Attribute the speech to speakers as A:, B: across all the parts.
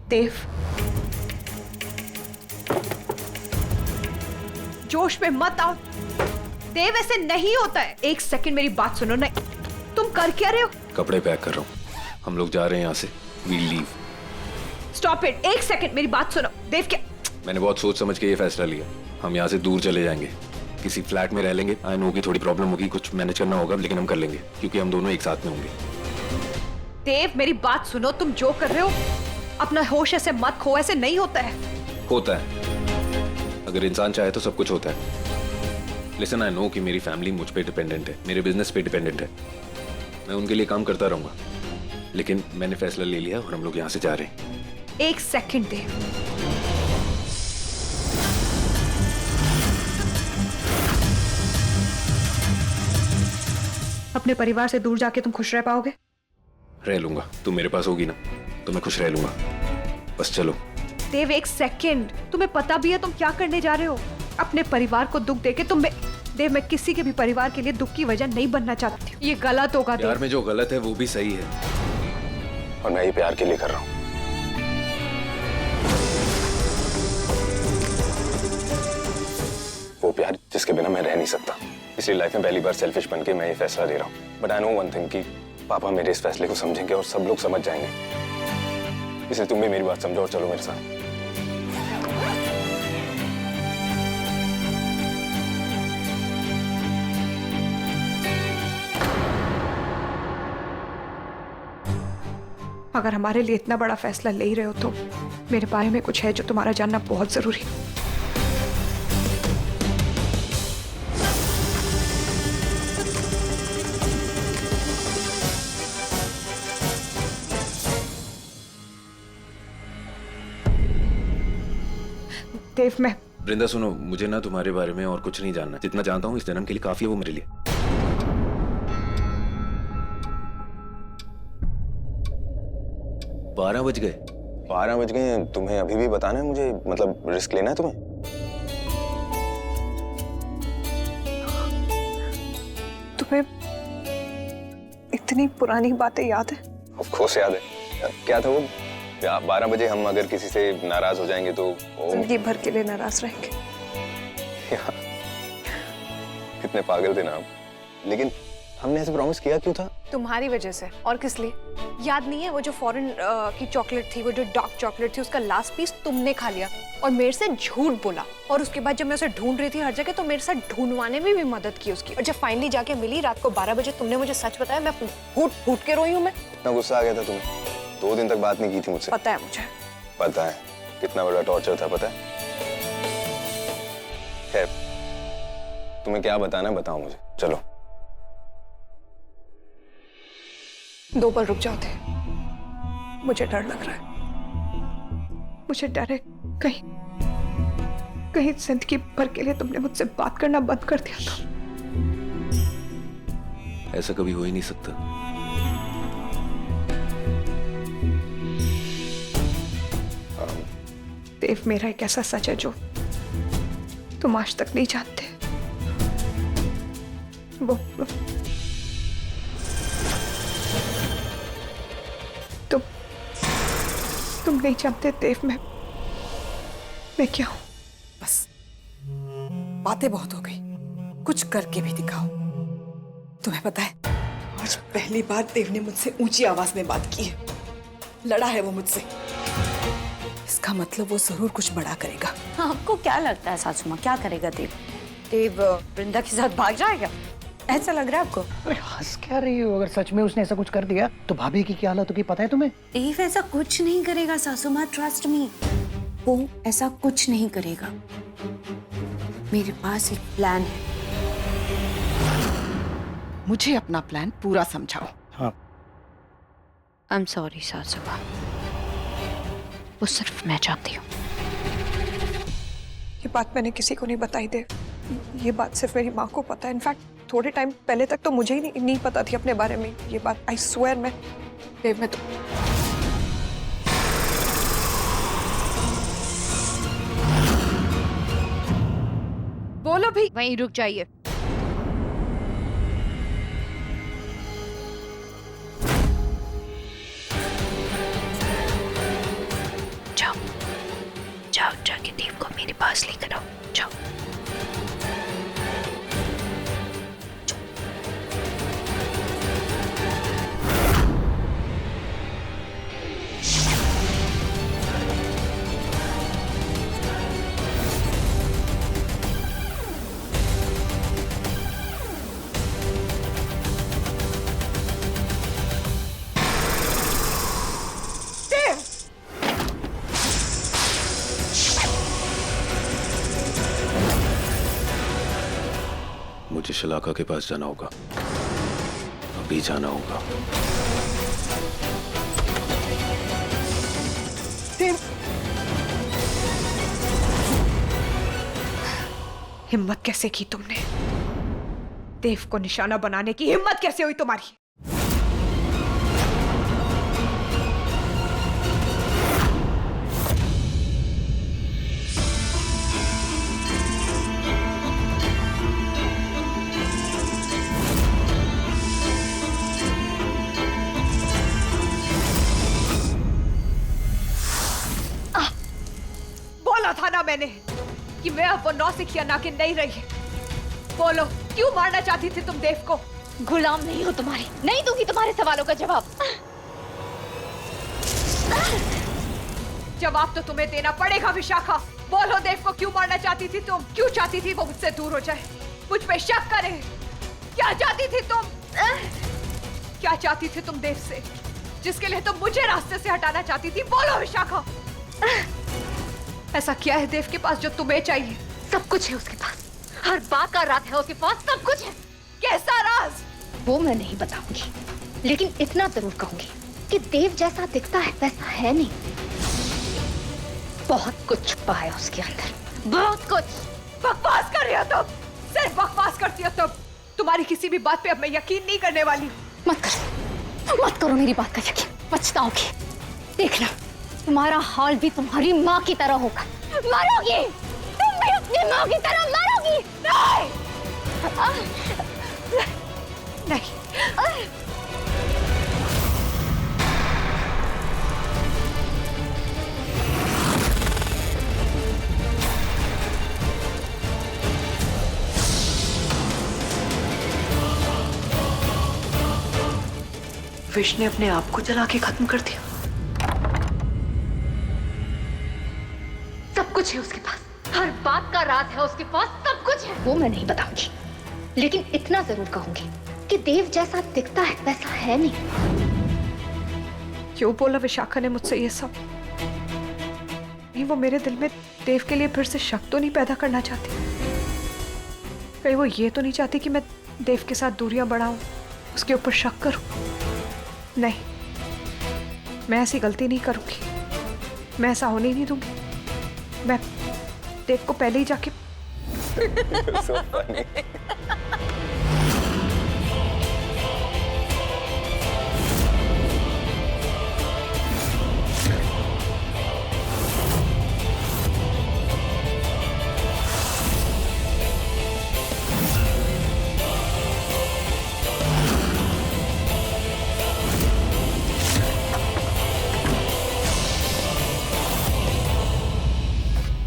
A: देव, जोश में मत आओ। देव, ऐसे नहीं होता है। एक सेकंड मेरी बात सुनो ना। तुम कर क्या रहे हो?
B: कपड़े पैक कर रहा हूँ, हम लोग जा रहे हैं यहाँ से। We'll leave.
A: Stop it. एक सेकंड मेरी बात सुनो। देव, क्या?
B: मैंने बहुत सोच समझ के ये फैसला लिया। हम यहाँ से दूर चले जाएंगे, किसी फ्लैट में रह लेंगे। आई नो की थोड़ी प्रॉब्लम होगी, कुछ मैनेज करना होगा, लेकिन हम कर लेंगे क्योंकि हम दोनों एक साथ में होंगे।
A: देव, मेरी बात सुनो। तुम जो कर रहे हो अपना होश ऐसे मत खो। ऐसे नहीं होता है।
B: होता है, अगर इंसान चाहे तो सब कुछ होता है। लिसन, आई नो कि मेरी फैमिली मुझ पे डिपेंडेंट है, मेरे बिजनेस पे डिपेंडेंट है। मैं उनके लिए काम करता रहूंगा, लेकिन मैंने फैसला ले लिया और हम लोग यहाँ से जा रहे हैं।
A: एक सेकंड देव। अपने परिवार से दूर जाके तुम खुश रह पाओगे?
B: रह लूंगा, तुम मेरे पास होगी ना तो मैं खुश रह लूंगा। बस चलो।
A: देव, एक सेकंड। तुम्हें पता भी है तुम क्या करने जा रहे हो? अपने परिवार को दुख देके तुम देव, मैं किसी के भी परिवार के लिए दुख की वजह नहीं बनना चाहती हूँ। ये गलत होगा देव।
B: प्यार में जो गलत है वो भी सही है, और मैं ये प्यार के लिए कर रहा हूँ। वो प्यार जिसके बिना मैं रह नहीं सकता। इसलिए लाइफ में पहली बार सेल्फिश बन के मैं ये फैसला ले रहा हूँ। But I know one thing कि पापा मेरे इस फैसले को समझेंगे और सब लोग समझ जाएंगे। इसलिए तुम भी मेरी बात समझो और चलो मेरे साथ।
A: अगर हमारे लिए इतना बड़ा फैसला ले ही रहे हो तो मेरे बारे में कुछ है जो तुम्हारा जानना बहुत जरूरी है। देव, मैं
B: वृंदा सुनो, मुझे ना तुम्हारे बारे में और कुछ नहीं जानना। जितना जानता हूँ इस जन्म के लिए काफी है वो मेरे लिए। 12 बज गए।
C: 12 बज गए? तुम्हें अभी भी बताना है मुझे? मतलब रिस्क लेना है तुम्हें?
A: तुम्हें इतनी पुरानी बातें याद है?
C: ऑफ कोर्स याद है। क्या था वो? 12 बजे हम अगर किसी से नाराज हो जाएंगे तो
A: जिंदगी भर के लिए नाराज रहेंगे।
C: कितने पागल थे ना हम। लेकिन हमने ऐसे प्रॉमिस किया क्यों था?
A: तुम्हारी वजह से। और किस लिए? याद नहीं है वो जो फॉरेन की चॉकलेट थी, वो जो डार्क चॉकलेट थी, उसका लास्ट पीस तुमने खा लिया और मेरे से झूठ बोला। और उसके बाद जब मैं उसे ढूंढ रही थी हर जगह तो मेरे साथ ढूंढवाने में भी मदद की उसकी। और जब फाइनली जाके मिली रात को 12 बजे, तुमने मुझे सच बताया। मैं फूट फूट के रोई हूँ। मैं
C: इतना गुस्सा आ गया था तुम्हें? 2 दिन तक बात नहीं की थी मुझसे।
A: पता है मुझे।
C: पता है कितना बड़ा टॉर्चर था, पता है? खैर, तुम्हें क्या बताना है बताओ मुझे। चलो
A: 2 पल रुक जाते। मुझे डर लग रहा है। मुझे डर है कहीं कहीं जिंदगी भर के लिए तुमने मुझसे बात करना बंद कर दिया था।
B: ऐसा कभी हो ही नहीं सकता।
A: देव, मेरा एक ऐसा सच है जो तुम आज तक नहीं जानते। वो तुम नहीं जानते देव, मैं क्या हूं।
D: बस बातें बहुत हो गई, कुछ करके भी दिखाओ। तुम्हें पता है आज पहली बार देव ने मुझसे ऊंची आवाज में बात की है। लड़ा है वो मुझसे। इसका मतलब वो जरूर कुछ बड़ा करेगा।
E: आपको क्या लगता है सासू माँ, क्या करेगा देव? देव वृंदा के साथ भाग जाएगा, ऐसा लग रहा है आपको?
F: अरे हंस क्या रही हो? अगर सच में उसने ऐसा कुछ कर दिया तो भाभी की क्या हालत होगी पता है तुम्हें?
E: देव ऐसा कुछ नहीं करेगा सासू माँ, ट्रस्ट मी। वो ऐसा कुछ नहीं करेगा। मेरे पास एक प्लान है।
D: मुझे अपना प्लान पूरा समझाओ।
F: हाँ।
E: आई एम सॉरी सासू माँ, वो सिर्फ मैं जानती हूँ।
A: ये बात मैंने किसी को नहीं बताई देव। ये बात सिर्फ मेरी माँ को पता है। इनफैक्ट थोड़े टाइम पहले तक तो मुझे ही नहीं पता थी अपने बारे में ये बात। आई स्वेयर मैं देव, मैं तो बोलो भी।
G: वहीं रुक जाइए।
E: जाके देव को मेरे पास लेकर आओ, जाओ।
B: मुझे शलाका के पास जाना होगा, अभी जाना होगा।
A: हिम्मत कैसे की तुमने? देव को निशाना बनाने की हिम्मत कैसे हुई तुम्हारी? बोला था ना मैंने कि मैं अब वो नौसिखिया नागिन नहीं रही। बोलो, क्यों मारना चाहती थी तुम देव को?
G: गुलाम नहीं हो तुम्हारी, नहीं दूंगी तुम्हारे सवालों का जवाब।
A: जवाब तो तुम्हें देना पड़ेगा विशाखा। बोलो, देव को क्यों मारना चाहती थी तुम? क्यों चाहती थी वो मुझसे दूर हो जाए, मुझ पे शक करे? क्या चाहती थी तुम? क्या चाहती थी तुम देव से, जिसके लिए तुम मुझे रास्ते से हटाना चाहती थी? बोलो विशाखा, ऐसा क्या है देव के पास जो तुम्हें चाहिए?
G: सब कुछ है उसके पास, हर बात का राज है उसके पास, सब कुछ है।
A: कैसा राज?
G: वो मैं नहीं बताऊंगी, लेकिन इतना जरूर कहूंगी कि देव जैसा दिखता है वैसा है नहीं। बहुत कुछ छुपा है उसके अंदर, बहुत कुछ।
A: बकवास कर रही हो तुम, सिर्फ बकवास करती हो तुम। तुम्हारी किसी भी बात पे अब मैं यकीन नहीं करने वाली।
G: मत करो मेरी बात का यकीन, पछताओगी। देखना, तुम्हारा हाल भी तुम्हारी माँ की तरह होगा। मरोगी, तुम भी अपनी माँ की तरह मरोगी।
A: नहीं,
D: विश ने अपने आप को जला के खत्म कर दिया।
G: सब कुछ है उसके पास, हर बात का राज है उसके पास, सब कुछ है। वो मैं नहीं बताऊंगी, लेकिन इतना जरूर कहूंगी कि देव जैसा दिखता है वैसा है नहीं।
A: क्यों बोला विशाखा ने मुझसे ये सब? नहीं, वो मेरे दिल में देव के लिए फिर से शक तो नहीं पैदा करना चाहती? कहीं वो ये तो नहीं चाहती कि मैं देव के साथ दूरियां बढ़ाऊं, उसके ऊपर शक करूं? नहीं, मैं ऐसी गलती नहीं करूंगी, मैं ऐसा होने ही नहीं दूंगी। मैं देव को पहले ही जाके
C: So funny.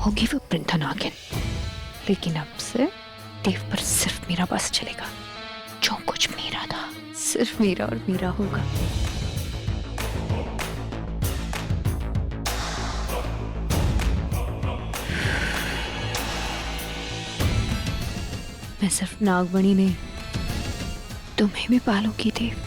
E: होगी वो वृंदा नागिन, लेकिन अब से देव पर सिर्फ मेरा बस चलेगा। जो कुछ मेरा था सिर्फ मेरा और मेरा होगा। मैं सिर्फ नागमणि नहीं, तुम्हें भी पालूंगी देव।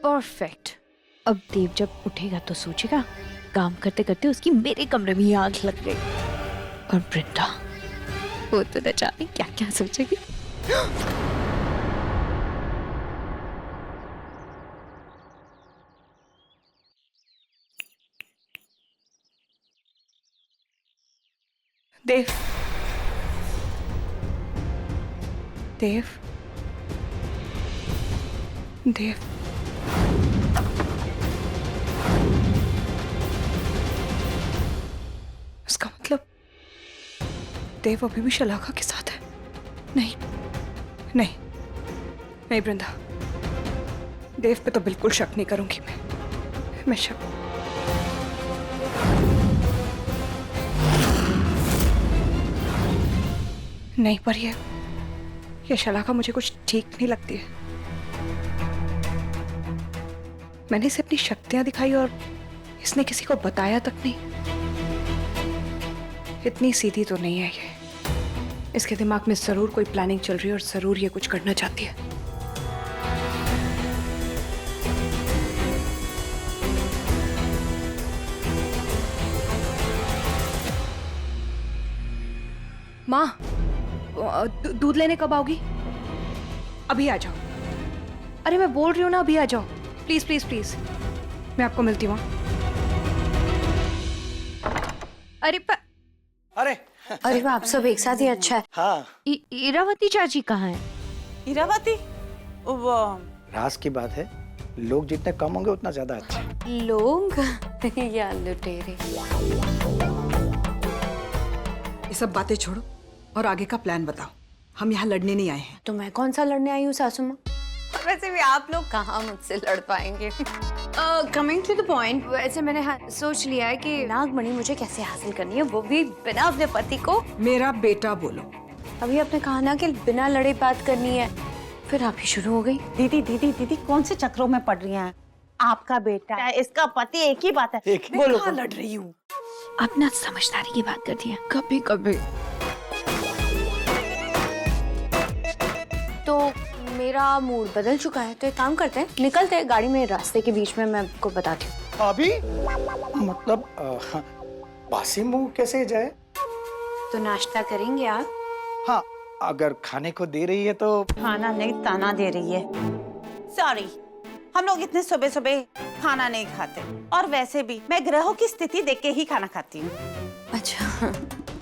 E: परफेक्ट। अब देव जब उठेगा तो सोचेगा काम करते करते उसकी मेरे कमरे में ही आग लग गई। और वृंदा, वो तो न जाने क्या क्या सोचेगी।
A: देव, देव, देव।
D: देव अभी भी शलाका के साथ है? नहीं नहीं नहीं वृंदा, देव पे तो बिल्कुल शक नहीं करूंगी मैं शक नहीं, पर ये शलाका मुझे कुछ ठीक नहीं लगती है। मैंने इसे अपनी शक्तियां दिखाई और इसने किसी को बताया तक नहीं। इतनी सीधी तो नहीं है ये। इसके दिमाग में जरूर कोई प्लानिंग चल रही है और जरूर ये कुछ करना चाहती है। माँ, दूध लेने कब आओगी? अभी आ जाओ। अरे मैं बोल रही हूँ ना, अभी आ जाओ प्लीज प्लीज प्लीज। मैं आपको मिलती हूँ।
E: अरे
H: अरे वाह, आप सब एक साथ ही अच्छा है।
F: हाँ,
E: इरावती चाची कहाँ है?
I: इरावती वो
F: राज की बात है, लोग जितने कम होंगे उतना ज्यादा अच्छा।
H: लोग या लुटेरे।
D: ये सब बातें छोड़ो और आगे का प्लान बताओ। हम यहाँ लड़ने नहीं आए हैं।
H: तो मैं कौन सा लड़ने आई हूँ सासू माँ? और वैसे भी आप लोग कहाँ मुझसे लड़ पाएंगे। कमिंग टू द पॉइंट, वैसे मैंने सोच लिया है कि नागमणि मुझे कैसे हासिल करनी है, वो भी बिना अपने पति को।
D: मेरा बेटा बोलो।
H: अभी आपने कहा ना कि बिना लड़े बात करनी है, फिर आप ही शुरू हो गई।
I: दीदी कौन से चक्रों में पड़ रही हैं? आपका बेटा, इसका पति, एक ही बात है। बोलो,
D: कहाँ लड़ रही हूँ?
E: अपना समझदारी की बात करती है कभी कभी।
H: तो मेरा मूड बदल चुका है, तो एक काम करते हैं, निकलते हैं गाड़ी में, रास्ते के बीच में मैं आपको बताती हूँ।
F: अभी मतलब बासी मुंह कैसे जाए?
H: तो नाश्ता करेंगे आप?
F: हाँ, अगर खाने को दे रही है तो।
I: खाना नहीं ताना दे रही है। सॉरी, हम लोग इतने सुबह सुबह खाना नहीं खाते, और वैसे भी मैं ग्रहों की स्थिति देख के ही खाना खाती हूँ।
H: अच्छा,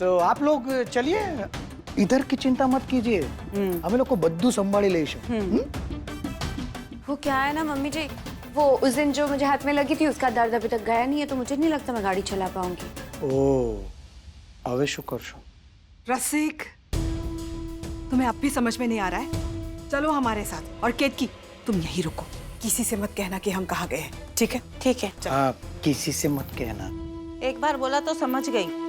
F: तो आप लोग चलिए, इधर की चिंता मत कीजिए, हमें लोग को बद्दू संभाली ले।
H: वो क्या है ना मम्मी जी, वो उस दिन जो मुझे हाथ में लगी थी उसका दर्द अभी तक गया नहीं है, तो मुझे नहीं लगता मैं गाड़ी चला पाऊंगी।
F: ओह, अवे शुक्र शो।
D: रसिक, तुम्हें अब भी समझ में नहीं आ रहा है? चलो हमारे साथ। और केतकी, तुम यहीं रुको, किसी से मत कहना कि हम कहाँ गए हैं, ठीक है?
I: ठीक है,
F: हाँ, किसी से मत कहना।
I: एक बार बोला तो समझ गई।